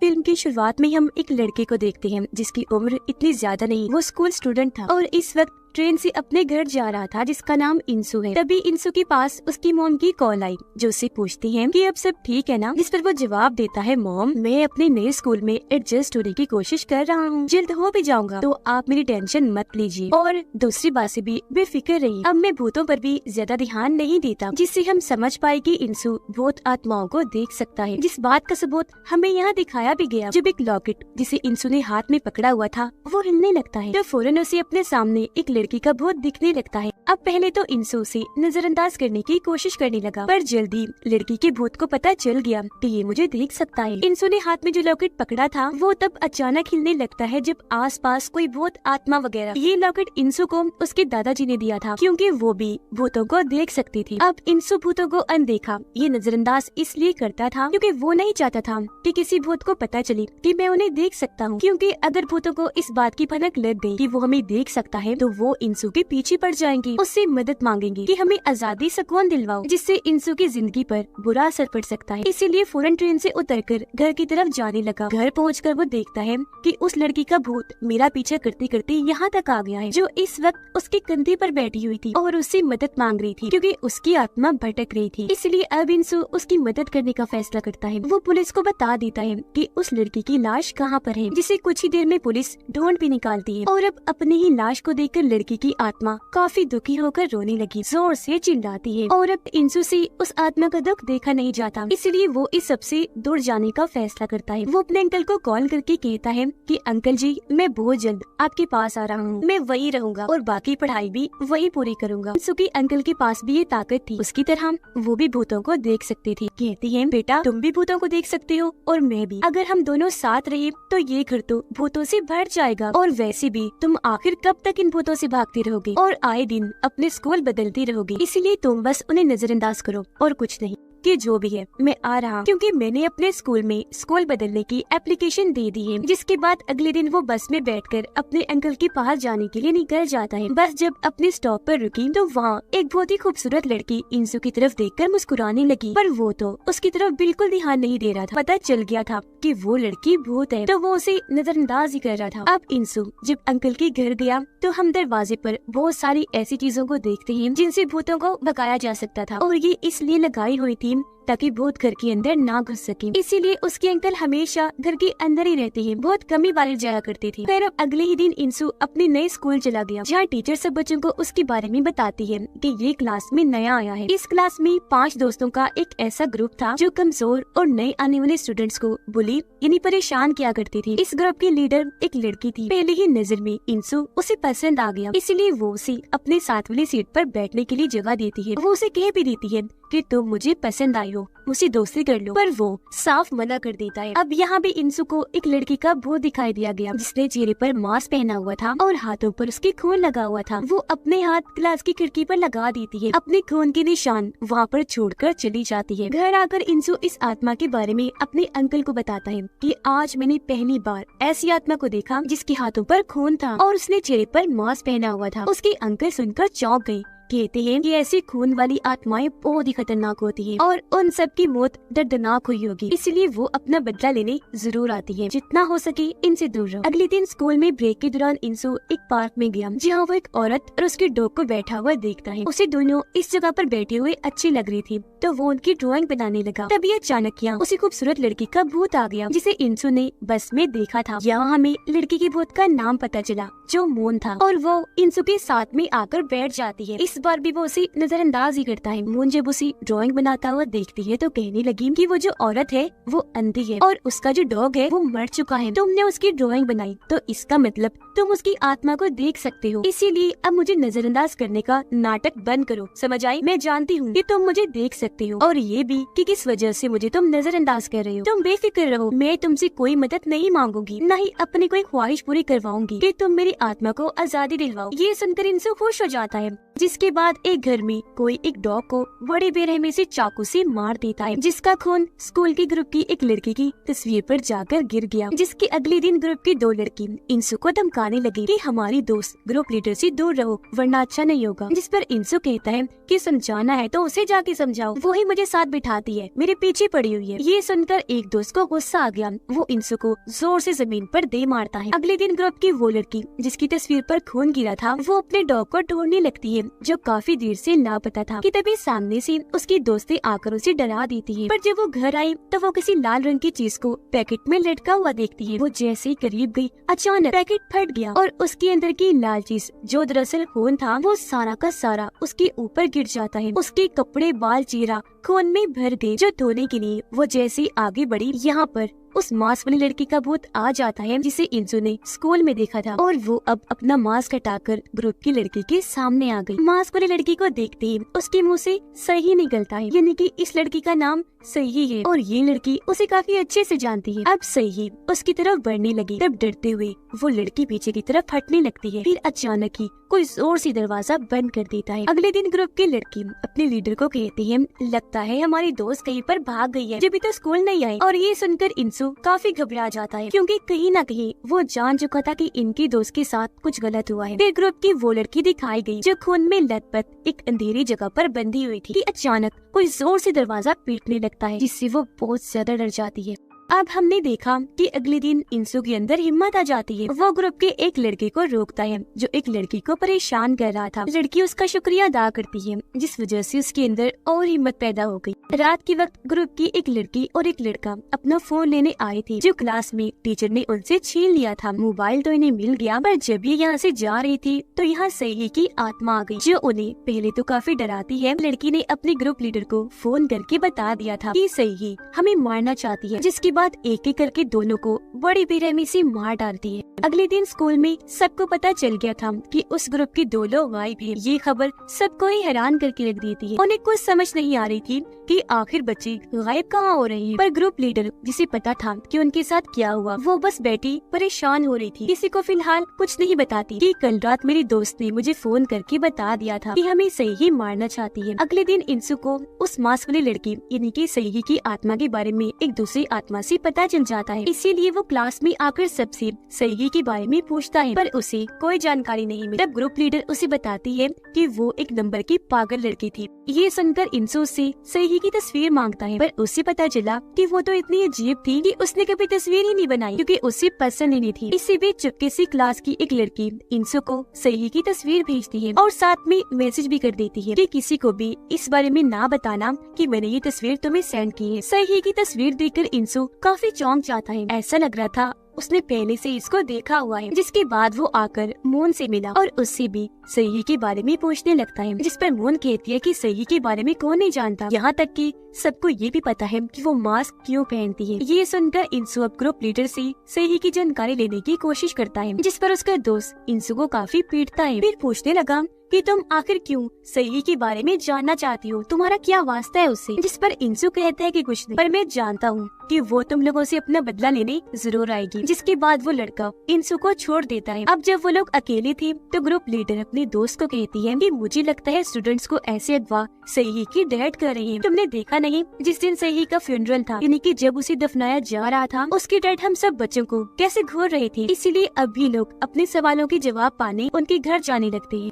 Film की शुरुआत में हम एक लड़के को देखते हैं जिसकी उम्र इतनी ज्यादा नहीं, वो स्कूल स्टूडेंट था और इस वक्त ट्रेन से अपने घर जा रहा था जिसका नाम इंसू है। तभी इंसू के पास उसकी मॉम की कॉल आई जो उससे पूछती है कि अब सब ठीक है ना, जिस पर वो जवाब देता है, मॉम मैं अपने नए स्कूल में एडजस्ट होने की कोशिश कर रहा हूँ, जल्द हो भी जाऊंगा, तो आप मेरी टेंशन मत लीजिए और दूसरी बात से भी बेफिक्र रहिए। अब मैं भूतों पर भी ज्यादा ध्यान नहीं देता, जिससे हम समझ पाए कि इंसू भूत आत्माओं को देख सकता है। जिस बात का सबूत हमें यहाँ दिखाया भी गया, जब एक लॉकेट जिसे इंसू ने हाथ में पकड़ा हुआ था वो हिलने लगता है तो फौरन उसे अपने सामने एक लड़की का भूत दिखने लगता है। अब पहले तो इंसू उसे नजरअंदाज करने की कोशिश करने लगा, पर जल्दी लड़की के भूत को पता चल गया कि ये मुझे देख सकता है। इंसू ने हाथ में जो लॉकेट पकड़ा था वो तब अचानक हिलने लगता है जब आसपास कोई भूत आत्मा वगैरह। ये लॉकेट इंसू को उसके दादाजी ने दिया था क्योंकि वो भी भूतों को देख सकती थी। अब इंसू भूतों को अनदेखा ये नजरअंदाज इसलिए करता था क्योंकि वो नहीं चाहता था कि किसी भूत को पता चले कि मैं उन्हें देख सकता हूँ, क्योंकि अगर भूतों को इस बात की भनक लग गई कि वो हमें देख सकता है तो वो इंसू के पीछे पड़ जाएंगे, उससे मदद मांगेंगे कि हमें आजादी सुकून दिलवाओ, जिससे इंसू की जिंदगी पर बुरा असर पड़ सकता है। इसीलिए फौरन ट्रेन से उतरकर घर की तरफ जाने लगा। घर पहुंचकर वो देखता है कि उस लड़की का भूत मेरा पीछा करते करते यहाँ तक आ गया है, जो इस वक्त उसके कंधे पर बैठी हुई थी और उससे मदद मांग रही थी क्योंकि उसकी आत्मा भटक रही थी। इसलिए अब इंसू उसकी मदद करने का फैसला करता है। वो पुलिस को बता देता है कि उस लड़की की लाश कहाँ पर है, जिसे कुछ ही देर में पुलिस ढूंढ भी निकालती है। और अब अपनी ही लाश को देखकर लड़की की आत्मा काफी दुखी होकर रोने लगी, जोर से चिल्लाती है। और अब इंसू से उस आत्मा का दुख देखा नहीं जाता, इसलिए वो इस सबसे दूर जाने का फैसला करता है। वो अपने अंकल को कॉल करके कहता है कि अंकल जी मैं बहुत जल्द आपके पास आ रहा हूँ, मैं वही रहूंगा और बाकी पढ़ाई भी वही पूरी करूंगा। इंसू के अंकल के पास भी ये ताकत थी, उसकी तरह वो भी भूतों को देख सकती थी। कहती है बेटा तुम भी भूतों को देख सकते हो और मैं भी, अगर हम दोनों साथ रहे तो ये घर तो भूतों से भर जाएगा, और वैसे भी तुम आखिर कब तक इन भूतों से भागती रहोगे और आए दिन अपने स्कूल बदलती रहोगी, इसलिए तुम बस उन्हें नजरअंदाज करो और कुछ नहीं, कि जो भी है मैं आ रहा, क्योंकि मैंने अपने स्कूल में स्कूल बदलने की एप्लीकेशन दे दी है। जिसके बाद अगले दिन वो बस में बैठकर अपने अंकल के पास जाने के लिए निकल जाता है। बस जब अपने स्टॉप पर रुकी तो वहाँ एक बहुत ही खूबसूरत लड़की इंसू की तरफ देखकर मुस्कुराने लगी, पर वो तो उसकी तरफ बिल्कुल ध्यान नहीं दे रहा था। पता चल गया था कि वो लड़की भूत है, तो वो उसे नजरअंदाज ही कर रहा था। अब इंसू जब अंकल के घर गया तो हम दरवाजे पर बहुत सारी ऐसी चीजों को देखते हैं जिनसे भूतों को भगाया जा सकता था, और ये इसलिए लगाई हुई थी ताकि भूत घर के अंदर ना घुस सके। इसीलिए उसके अंकल हमेशा घर के अंदर ही रहते हैं, बहुत कम ही बाहर जाया करते थे। फिर अब अगले ही दिन इंसू अपने नए स्कूल चला गया, जहाँ टीचर सब बच्चों को उसके बारे में बताती है कि ये क्लास में नया आया है। इस क्लास में 5 दोस्तों का एक ऐसा ग्रुप था जो कमजोर और नए आने वाले स्टूडेंट्स को बुली यानी परेशान किया करती थी। इस ग्रुप की लीडर एक लड़की थी। पहले ही नजर में इंसू उसे पसंद आ गया, इसीलिए वो उसे अपने साथ वाली सीट पर बैठने के लिए जगह देती है। वो उसे कह भी देती है कि तुम मुझे पसंद आई हो, मुझसे दोस्ती कर लो, पर वो साफ मना कर देता है। अब यहाँ भी इंसू को एक लड़की का भूत दिखाई दिया गया, जिसने चेहरे पर मास्क पहना हुआ था और हाथों पर उसके खून लगा हुआ था। वो अपने हाथ क्लास की खिड़की पर लगा देती है, अपने खून के निशान वहाँ पर छोड़कर चली जाती है। घर आकर इंसू इस आत्मा के बारे में अपने अंकल को बताता है कि आज मैंने पहली बार ऐसी आत्मा को देखा जिसके हाथों पर खून था और उसने चेहरे पर मास्क पहना हुआ था। उसके अंकल सुनकर चौंक गए। कहते हैं कि ऐसी खून वाली आत्माएं बहुत ही खतरनाक होती हैं और उन सब की मौत दर्दनाक हुई होगी, इसलिए वो अपना बदला लेने जरूर आती है। जितना हो सके इनसे दूर रहो। अगले दिन स्कूल में ब्रेक के दौरान इंसू एक पार्क में गया, जहाँ वो एक औरत और उसके डॉग को बैठा हुआ देखता है। उसे दोनों इस जगह पर बैठे हुए अच्छी लग रही थी, तो वो उनकी ड्राइंग बनाने लगा। तभी अचानक यहाँ उसी खूबसूरत लड़की का भूत आ गया, जिसे इंसू ने बस में देखा था। यहाँ हमें लड़की के भूत का नाम पता चला, जो मून था, और वो इंसू के साथ में आकर बैठ जाती है। इस बार भी वो उसे नजरअंदाज ही करता है। मून जब उसे ड्राइंग बनाता हुआ देखती है तो कहने लगी कि वो जो औरत है वो अंधी है और उसका जो डॉग है वो मर चुका है। तुमने उसकी ड्राइंग बनाई तो इसका मतलब तुम उसकी आत्मा को देख सकते हो, इसीलिए अब मुझे नजरअंदाज करने का नाटक बंद करो, समझ आई? मैं जानती हूँ कि तुम मुझे देख सकते हो और ये भी कि किस वजह से मुझे तुम नजरअंदाज कर रहे हो। तुम बेफिक्र रहो, मैं तुमसे कोई मदद नहीं मांगूंगी, न ही अपनी कोई ख्वाहिश पूरी करवाऊंगी कि तुम मेरी आत्मा को आजादी दिलवाओ। ये सुनकर इंसू खुश हो जाता है जिसके बाद एक घर में कोई एक डॉग को बड़ी बेरहमी से चाकू से मार देता है, जिसका खून स्कूल के ग्रुप की एक लड़की की तस्वीर पर जाकर गिर गया। जिसके अगले दिन ग्रुप की 2 लड़की इंसू को धमकाने लगी कि हमारी दोस्त ग्रुप लीडर से दूर रहो वरना अच्छा नहीं होगा। जिस पर इंसू कहता है कि समझाना है तो उसे जाके समझाओ, वो ही मुझे साथ बिठाती है, मेरे पीछे पड़ी हुई है। ये सुनकर एक दोस्त को गुस्सा आ गया, वो इंसू को जोर से जमीन पर दे मारता है। अगले दिन ग्रुप की वो लड़की जिसकी तस्वीर पर खून गिरा था, वो अपने डॉग को ढूंढने लगती है जो काफी देर से लापता था, कि तभी सामने से उसकी दोस्तें आकर उसे डरा देती है। पर जब वो घर आई तो वो किसी लाल रंग की चीज को पैकेट में लटका हुआ देखती है। वो जैसे ही करीब गई, अचानक पैकेट फट गया और उसके अंदर की लाल चीज जो दरअसल खून था, वो सारा का सारा उसके ऊपर गिर जाता है। उसके कपड़े, बाल, चेहरा खून में भर गए। जो धोने के लिए वो जैसे आगे बढ़ी, यहाँ पर उस मास्क वाली लड़की का भूत आ जाता है जिसे इंसू ने स्कूल में देखा था, और वो अब अपना मास्क हटाकर ग्रुप की लड़की के सामने आ गई। मास्क वाली लड़की को देखते ही उसके मुंह से सही निकलता है, यानी कि इस लड़की का नाम सही है और ये लड़की उसे काफी अच्छे से जानती है। अब सही उसकी तरफ बढ़ने लगी, तब डरते हुए वो लड़की पीछे की तरफ हटने लगती है। फिर अचानक ही कोई जोर से दरवाजा बंद कर देता है। अगले दिन ग्रुप की लड़की अपने लीडर को कहती है, लगता है हमारी दोस्त कहीं पर भाग गई है, जब अभी तो स्कूल नहीं आई। और ये सुनकर इंसू काफी घबरा जाता है, क्योंकि कहीं न कहीं वो जान चुका था कि इनकी दोस्त के साथ कुछ गलत हुआ है। फिर ग्रुप की वो लड़की दिखाई गई जो खून में लथपथ एक अंधेरी जगह पर बंधी हुई थी, कि अचानक कोई जोर से दरवाजा पीटने लगता है, जिससे वो बहुत ज्यादा डर जाती है। अब हमने देखा कि अगले दिन इंसू के अंदर हिम्मत आ जाती है। वो ग्रुप के एक लड़के को रोकता है जो एक लड़की को परेशान कर रहा था। लड़की उसका शुक्रिया अदा करती है, जिस वजह से उसके अंदर और हिम्मत पैदा हो गई। रात के वक्त ग्रुप की एक लड़की और एक लड़का अपना फोन लेने आए थे, जो क्लास में टीचर ने उनसे छीन लिया था। मोबाइल तो इन्हें मिल गया, पर जब ये यहाँ से जा रही थी तो यहाँ सही की आत्मा आ गई, जो उन्हें पहले तो काफी डराती है। लड़की ने अपने ग्रुप लीडर को फोन करके बता दिया था कि सही हमें मारना चाहती है, जिसके बाद एक एक करके दोनों को बड़ी बेरहमी से मार डालती है। अगले दिन स्कूल में सबको पता चल गया था कि उस ग्रुप के 2 लोग गायब हैं। ये खबर सबको ही हैरान करके रख देती है। उन्हें कुछ समझ नहीं आ रही थी कि आखिर बच्चे गायब कहाँ हो रहे हैं। पर ग्रुप लीडर जिसे पता था कि उनके साथ क्या हुआ, वो बस बैठी परेशान हो रही थी। किसी को फिलहाल कुछ नहीं बताती कि कल रात मेरी दोस्त ने मुझे फोन करके बता दिया था कि हमें सही मारना चाहती है। अगले दिन इंसू को उस मास्क वाली लड़की यानी कि सही की आत्मा के बारे में एक दूसरी आत्मा से पता चल जाता है। इसीलिए वो क्लास में आकर सबसे सही के बारे में पूछता है, पर उसे कोई जानकारी नहीं मिली। तब ग्रुप लीडर उसे बताती है कि वो एक नंबर की पागल लड़की थी। ये सुनकर इंसू से सही की तस्वीर मांगता है, पर उसे पता चला कि वो तो इतनी अजीब थी कि उसने कभी तस्वीर ही नहीं बनाई, क्योंकि उसे पसंद ही नहीं थी। इसी बीच चुपके से क्लास की एक लड़की इंसू को सही की तस्वीर भेजती है और साथ में मैसेज भी कर देती है कि किसी को भी इस बारे में ना बताना कि मैंने ये तस्वीर तुम्हें सेंड की है। सही की तस्वीर देखकर इंसू काफी चौंक जाता है। ऐसा लग रहा था उसने पहले से इसको देखा हुआ है। जिसके बाद वो आकर मून से मिला और उससे भी सही के बारे में पूछने लगता है, जिस पर मून कहती है कि सही के बारे में कौन नहीं जानता, यहाँ तक कि सबको ये भी पता है कि वो मास्क क्यों पहनती है। ये सुनकर इंसू अब ग्रुप लीडर से सही की जानकारी लेने की कोशिश करता है, जिस पर उसका दोस्त इंसू को काफी पीटता है। फिर पूछने लगा कि तुम आखिर क्यों सही के बारे में जानना चाहती हो, तुम्हारा क्या वास्ता है उससे। जिस पर इंसू कहता है कि कुछ नहीं, पर मैं जानता हूँ कि वो तुम लोगों से अपना बदला लेने जरूर आएगी। जिसके बाद वो लड़का इंसू को छोड़ देता है। अब जब वो लोग अकेले थे तो ग्रुप लीडर अपने दोस्त को कहती है कि मुझे लगता है स्टूडेंट्स को ऐसे अगवा सही की डेट कर रही है। तुमने देखा नहीं, जिस दिन सही का फ्यूनरल था, यानी कि जब उसे दफनाया जा रहा था, उसकी डेट हम सब बच्चों को कैसे घूर रहे थे। इसीलिए अब भी लोग अपने सवालों के जवाब पाने उनके घर जाने लगते हैं।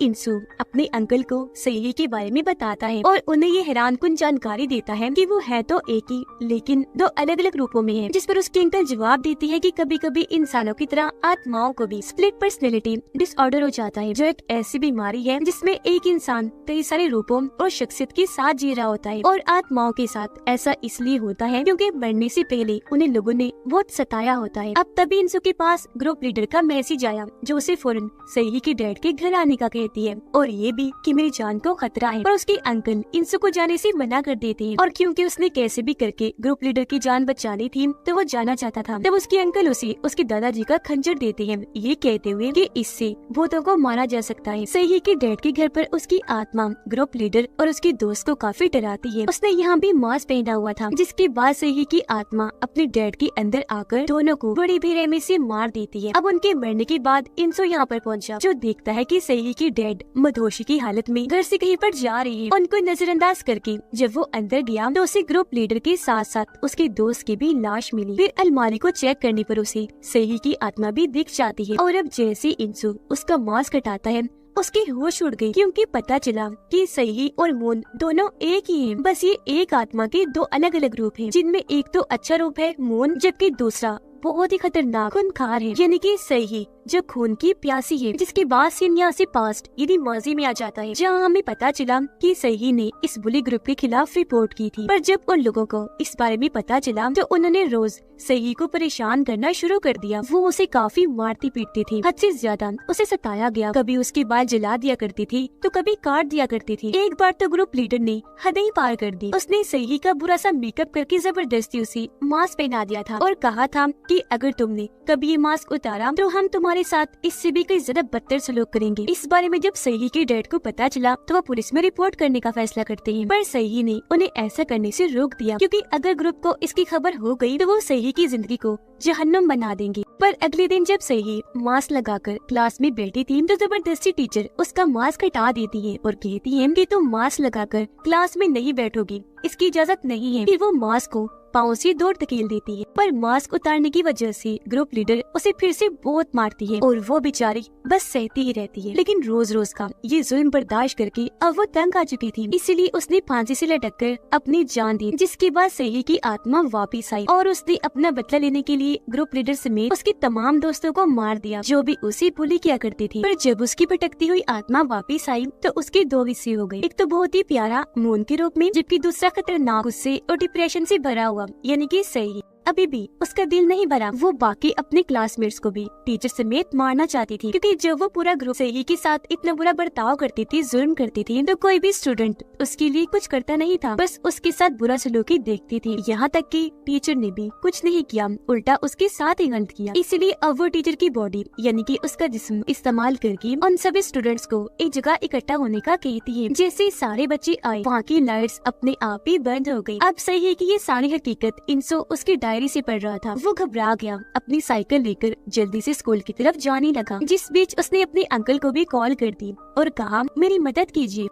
इंसू अपने अंकल को सही के बारे में बताता है और उन्हें ये हैरानकुन जानकारी देता है कि वो है तो एक ही, लेकिन 2 अलग अलग रूपों में है। जिस पर उसके अंकल जवाब देती है कि कभी कभी इंसानों की तरह आत्माओं को भी स्प्लिट पर्सनैलिटी डिसऑर्डर हो जाता है, जो एक ऐसी बीमारी है जिसमें एक इंसान कई सारे रूपों और शख्सियत के साथ जी रहा होता है। और आत्माओं के साथ ऐसा इसलिए होता है क्योंकि मरने से पहले उन्हें लोगों ने बहुत सताया होता है। अब तभी इंसू के पास ग्रुप लीडर का मैसेज आया, जो उसे फौरन सही के डैड के घर आने का कहता देती है और ये भी कि मेरी जान को खतरा है। पर उसके अंकल इंसू को जाने से मना कर देते हैं और क्योंकि उसने कैसे भी करके ग्रुप लीडर की जान बचानी थी तो वो जाना चाहता था। तब उसके अंकल उसे उसके दादाजी का खंजर देते हैं, ये कहते हुए कि इससे भूतों को मारा जा सकता है। सही के डैड के घर पर उसकी आत्मा ग्रुप लीडर और उसके दोस्त को काफी डराती है। उसने यहाँ भी मास्क पहना हुआ था, जिसके बाद सही की आत्मा अपने डैड के अंदर आकर दोनों को बड़ी बेरहमी से मार देती है। अब उनके मरने के बाद इंसो यहाँ पर पहुंचा, जो देखता है कि सही की डैड मदहोशी की हालत में घर से कहीं पर जा रही है। उनको नजरअंदाज करके जब वो अंदर गया तो उसे ग्रुप लीडर के साथ साथ उसके दोस्त की भी लाश मिली। फिर अलमारी को चेक करने पर उसे सही की आत्मा भी दिख जाती है और अब जैसे इंसु उसका मास्क हटाता है उसकी होश उड़ गई, क्योंकि पता चला कि सही और मून दोनों एक ही हैं। बस ये एक आत्मा के दो अलग अलग रूप हैं, जिनमें एक तो अच्छा रूप है मून, जबकि दूसरा बहुत ही खतरनाक खूनखार है, यानी कि सही जो खून की प्यासी है। जिसके बाद सीन यहाँ से पास्ट यानी माजी में आ जाता है, जहाँ हमें पता चला कि सही ने इस बुली ग्रुप के खिलाफ रिपोर्ट की थी। पर जब उन लोगों को इस बारे में पता चला तो उन्होंने रोज सही को परेशान करना शुरू कर दिया। वो उसे काफी मारती पीटती थी, हद से ज्यादा उसे सताया गया। कभी उसके बाल जला दिया करती थी तो कभी काट दिया करती थी। एक बार तो ग्रुप लीडर ने हद ही पार कर दी। उसने सही का बुरा सा मेकअप करके जबरदस्ती उसे मास्क पहना दिया था और कहा था कि अगर तुमने कभी ये मास्क उतारा तो हम तुम्हारे साथ इससे भी कई ज्यादा बदतर सलूक करेंगे। इस बारे में जब सही के डैड को पता चला तो वो पुलिस में रिपोर्ट करने का फैसला करते हैं, पर सही ने उन्हें ऐसा करने से रोक दिया, क्योंकि अगर ग्रुप को इसकी खबर हो गई तो वो सही की जिंदगी को जहन्नुम बना देंगे। पर अगले दिन जब सही मास्क लगाकर क्लास में बैठी थी तो जबरदस्ती टीचर उसका मास्क हटा देती है और कहती है कि तुम मास्क लगाकर क्लास में नहीं बैठोगी, इसकी इजाजत नहीं है। फिर वो मास्क को पाँव से दूर धकेल देती है, पर मास्क उतारने की वजह से ग्रुप लीडर उसे फिर से बहुत मारती है और वो बेचारी बस सहती ही रहती है। लेकिन रोज रोज का ये जुल्म बर्दाश्त करके अब वो तंग आ चुकी थी, इसीलिए उसने फांसी से लटक कर अपनी जान दी। जिसके बाद सही की आत्मा वापिस आई और उसने अपना बदला लेने के लिए ग्रुप लीडर समेत उसके तमाम दोस्तों को मार दिया, जो भी उसे बुली किया करती थी। पर जब उसकी भटकती हुई आत्मा वापिस आई तो उसके दो हिस्से हो गए, एक तो बहुत ही प्यारा मून के रूप में, जबकि दूसरा खतरनाक गुस्से और डिप्रेशन से भरा हुआ, यानी कि सही। अभी भी उसका दिल नहीं भरा, वो बाकी अपने क्लासमेट्स को भी टीचर समेत मारना चाहती थी, क्योंकि जब वो पूरा ग्रुप सही के साथ इतना बुरा बर्ताव करती थी, जुल्म करती थी, तो कोई भी स्टूडेंट उसके लिए कुछ करता नहीं था, बस उसके साथ बुरा सलूकी देखती थी। यहाँ तक कि टीचर ने भी कुछ नहीं किया, उल्टा उसके साथ ही गलत किया। इसलिए अब वो टीचर की बॉडी यानी कि उसका जिस्म इस्तेमाल करके उन सभी स्टूडेंट्स को एक जगह इकट्ठा होने का कहती है। जैसे सारे बच्चे आए, वहाँ की लाइट्स अपने आप ही बंद हो गयी। अब सही है कि ये सारी हकीकत इंसो उसकी डायरी से पढ़ रहा था। वो घबरा गया, अपनी साइकिल लेकर जल्दी से स्कूल की तरफ जाने लगा। जिस बीच उसने अपने अंकल को भी कॉल कर दी और कहा मेरी मदद कीजिए।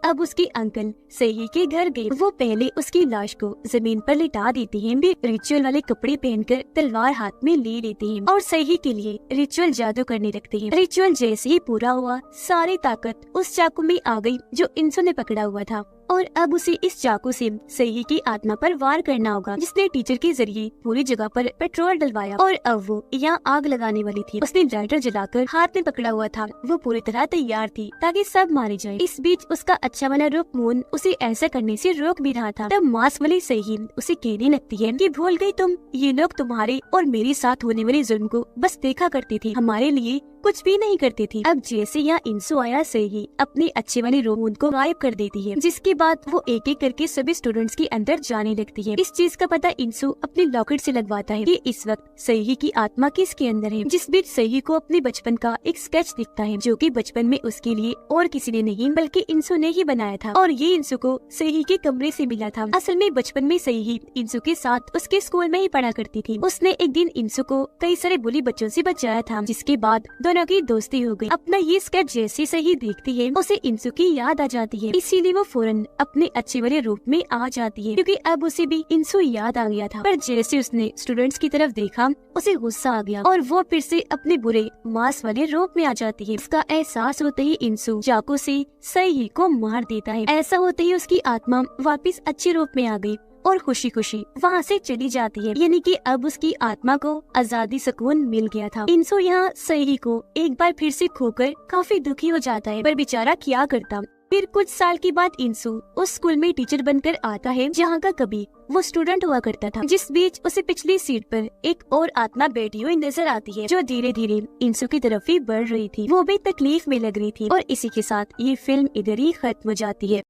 अब उसके अंकल सही के घर गए। वो पहले उसकी लाश को जमीन पर लिटा देते हैं, भी रिचुअल वाले कपड़े पहनकर तलवार हाथ में ले लेते हैं और सही के लिए रिचुअल जादू करने लगते हैं। रिचुअल जैसे ही पूरा हुआ, सारी ताकत उस चाकू में आ गई जो इंसो ने पकड़ा हुआ था और अब उसे इस चाकू से सही की आत्मा पर वार करना होगा, जिसने टीचर के जरिए पूरी जगह पर पेट्रोल डलवाया और अब वो यहाँ आग लगाने वाली थी। उसने लाइटर जलाकर हाथ में पकड़ा हुआ था। वो पूरी तरह तैयार थी ताकि सब मारे जाए। इस बीच उसका अच्छा वाला रूप मून उसे ऐसा करने से रोक भी रहा था। तब मास्क वाली सही उसे कहने लगती है कि भूल गई तुम, ये लोग तुम्हारे और मेरे साथ होने वाले जुल्म को बस देखा करती थी, हमारे लिए कुछ भी नहीं करती थी। अब जैसे यहाँ इंसु आया, सही अपने अच्छे वाले रूम को गायब कर देती है, जिसके बाद वो एक एक करके सभी स्टूडेंट्स के अंदर जाने लगती है। इस चीज का पता इंसु अपने लॉकेट से लगवाता है कि इस वक्त सही की आत्मा किसके अंदर है। जिस बीच सही को अपने बचपन का एक स्केच दिखता है, जो कि बचपन में उसके लिए और किसी ने नहीं बल्कि इंसु ने ही बनाया था और ये इंसु को सही के कमरे से मिला था। असल में बचपन में सही इंसु के साथ उसके स्कूल में ही पढ़ा करती थी। उसने एक दिन इंसु को कई सारे बुली बच्चों से बचाया था, जिसके बाद दोनों की दोस्ती हो गई। अपना ये स्केच जैसे सही देखती है, उसे इंसु की याद आ जाती है, इसीलिए वो फौरन अपने अच्छे वाले रूप में आ जाती है, क्योंकि अब उसे भी इंसु याद आ गया था। पर जैसे उसने स्टूडेंट्स की तरफ देखा, उसे गुस्सा आ गया और वो फिर से अपने बुरे मांस वाले रूप में आ जाती है। इसका एहसास होते ही इंसु चाकू से सही को मार देता है। ऐसा होते ही उसकी आत्मा वापिस अच्छे रूप में आ गई और खुशी खुशी वहाँ से चली जाती है, यानी कि अब उसकी आत्मा को आजादी सुकून मिल गया था। इंसो यहाँ सही को एक बार फिर से खोकर काफी दुखी हो जाता है, पर बेचारा क्या करता, फिर कुछ साल के बाद इंसु उस स्कूल में टीचर बनकर आता है जहाँ का कभी वो स्टूडेंट हुआ करता था। जिस बीच उसे पिछली सीट पर एक और आत्मा बैठी हुई नजर आती है जो धीरे धीरे इंसु की तरफ ही बढ़ रही थी। वो भी तकलीफ में लग रही थी और इसी के साथ ये फिल्म इधर ही खत्म हो जाती है।